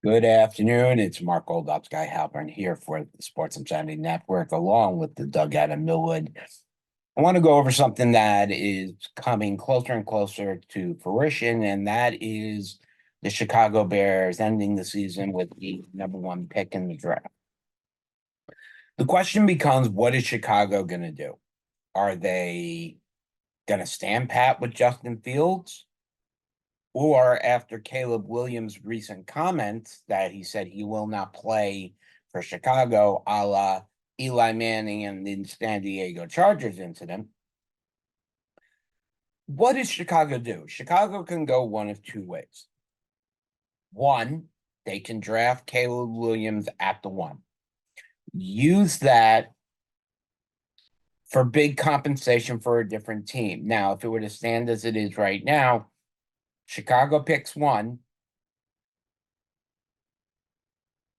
Good afternoon. It's Mark Goldup's guy Halpern here for the Sports Insanity Network, along with the Dugout and Millwood. I want to go over something that is coming closer and closer to fruition, and that is the Chicago Bears ending the season with the number one pick in the draft. The question becomes, what is Chicago going to do? Are they going to stand pat with Justin Fields? Or after Caleb Williams' recent comments that he said he will not play for Chicago, a la Eli Manning and the San Diego Chargers incident, what does Chicago do? Chicago can go one of two ways. One, they can draft Caleb Williams at the one. Use that for big compensation for a different team. Now, if it were to stand as it is right now, Chicago picks one.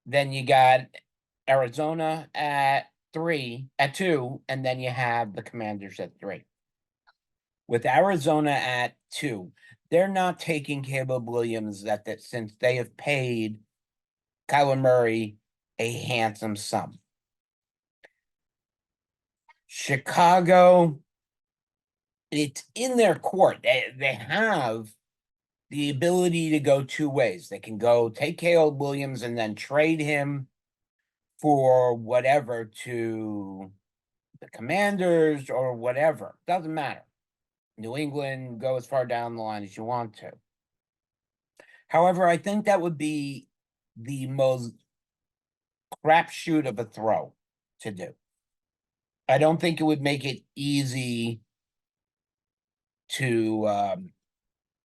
Then you got Arizona at two, and then you have the Commanders at three. With Arizona at two, they're not taking Caleb Williams that since they have paid Kyler Murray a handsome sum. Chicago, it's in their court. They have the ability to go two ways. They can go take Caleb Williams and then trade him for whatever to the Commanders or whatever. Doesn't matter. New England, go as far down the line as you want to. However, I think that would be the most crapshoot of a throw to do. I don't think it would make it easy to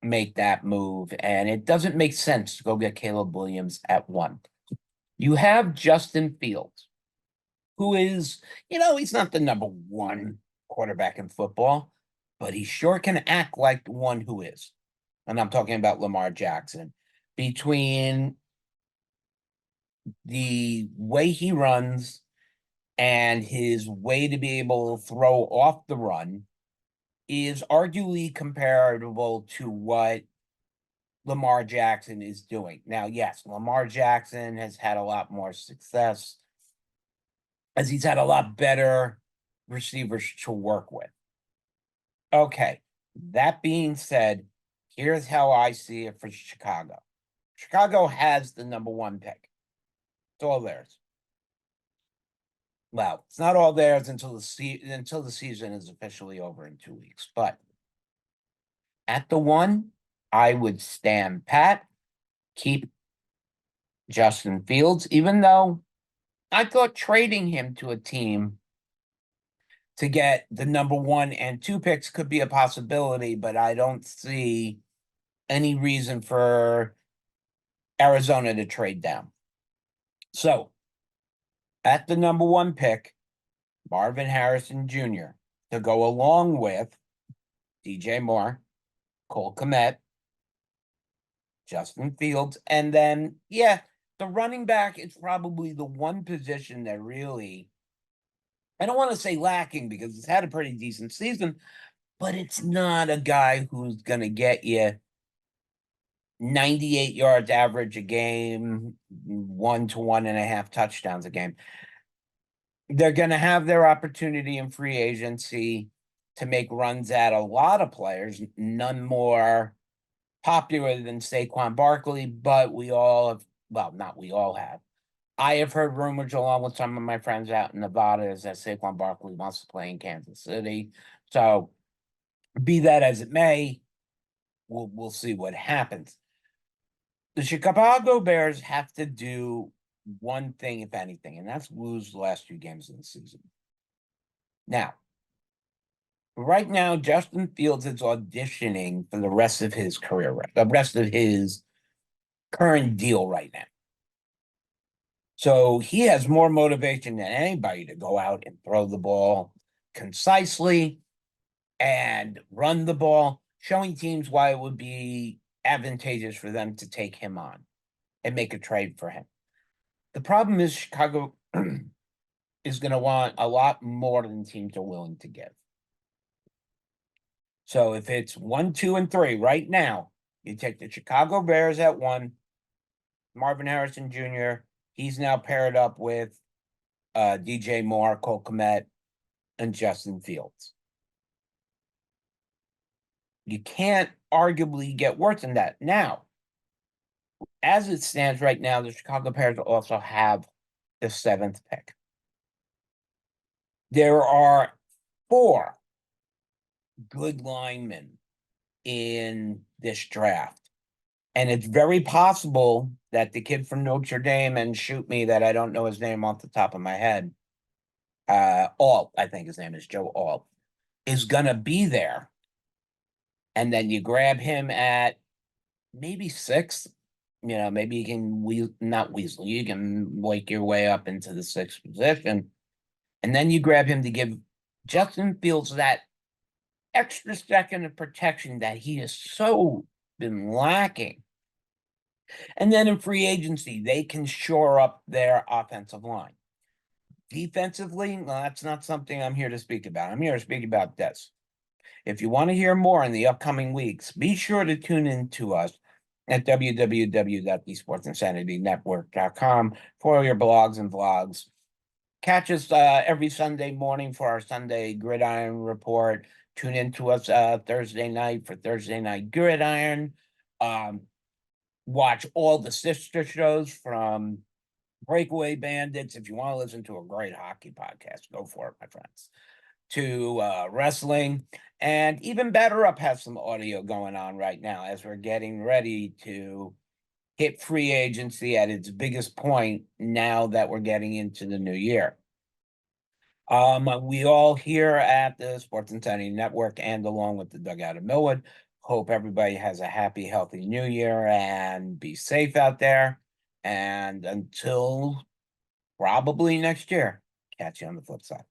make that move, and it doesn't make sense to go get Caleb Williams at one. You have Justin Fields, who is, he's not the number one quarterback in football, but he sure can act like the one who is. And I'm talking about Lamar Jackson. Between the way he runs and his way to be able to throw off the run is arguably comparable to what Lamar Jackson is doing. Now, yes, Lamar Jackson has had a lot more success as he's had a lot better receivers to work with. Okay, that being said, here's how I see it for Chicago. Chicago has the number one pick. It's all theirs. Well, it's not all theirs until the season is officially over in 2 weeks. But at the one, I would stand pat, keep Justin Fields, even though I thought trading him to a team to get the number one and two picks could be a possibility, but I don't see any reason for Arizona to trade down. So at the number one pick, Marvin Harrison Jr. to go along with DJ Moore, Cole Kmet, Justin Fields, and then, the running back is probably the one position that really, I don't want to say lacking because it's had a pretty decent season, but it's not a guy who's going to get you 98 yards average a game, 1 to 1.5 touchdowns a game. They're going to have their opportunity in free agency to make runs at a lot of players, none more popular than Saquon Barkley, but we all have, well, not we all have. I have heard rumors along with some of my friends out in Nevada is that Saquon Barkley wants to play in Kansas City. So be that as it may, we'll see what happens. The Chicago Bears have to do one thing, if anything, and that's lose the last 2 games of the season. Now, right now, Justin Fields is auditioning for the rest of his career, the rest of his current deal right now. So he has more motivation than anybody to go out and throw the ball concisely and run the ball, showing teams why it would be advantageous for them to take him on and make a trade for him. The problem is Chicago is going to want a lot more than teams are willing to give. So if it's 1, 2, and 3 right now, you take the Chicago Bears at one, Marvin Harrison Jr. He's now paired up with DJ Moore, Cole Kmet, and Justin Fields. You can't arguably get worse than that. Now, as it stands right now, the Chicago Bears also have the 7th pick. There are 4 good linemen in this draft. And it's very possible that the kid from Notre Dame, and shoot me that I don't know his name off the top of my head, Alt, I think his name is Joe Alt, is going to be there. And then you grab him at maybe 6th. Maybe you can not weasel. You can wake your way up into the 6th position. And then you grab him to give Justin Fields that extra second of protection that he has so been lacking. And then in free agency, they can shore up their offensive line. Defensively, well, that's not something I'm here to speak about. I'm here to speak about this. If you want to hear more in the upcoming weeks, be sure to tune in to us at www.thesportsinsanitynetwork.com for your blogs and vlogs. Catch us every Sunday morning for our Sunday Gridiron Report. Tune in to us Thursday night for Thursday Night Gridiron. Watch all the sister shows from Breakaway Bandits. If you want to listen to a great hockey podcast, go for it, my friends. To wrestling, and even Better Up has some audio going on right now as we're getting ready to hit free agency at its biggest point now that we're getting into the new year. We all here at the Sports Insanity Network and along with the Dugout of Millwood hope everybody has a happy, healthy new year and be safe out there. And until probably next year, catch you on the flip side.